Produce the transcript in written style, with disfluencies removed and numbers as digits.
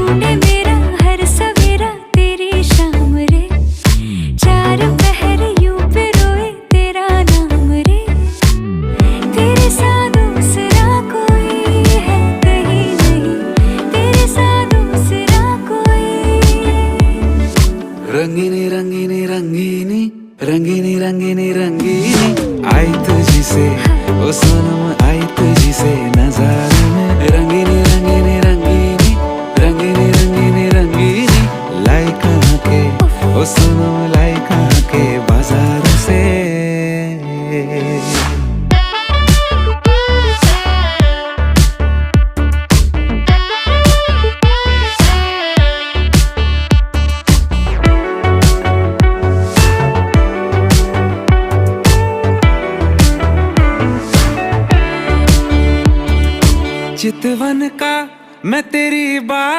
ढूंढे मेरा हर सवेरा तेरी शाम रे, चार पहर यूं पे रोए तेरा नाम रे। तेरे साथ दूसरा कोई है कहीं नहीं, तेरे साथ दूसरा कोई। रंगीनी रंगीनी रंगीनी रंगीनी रंगीनी रंगीनी आई तुझी से, ओ सनम आई तुझी से नजारे में। रंगीनी रंगीनी रंगीनी रंगीनी रंगीनी रंगीनी लाई कहाँ के, ओ सनम लाई कहाँ के बाजार से। चितवन का मैं तेरी बात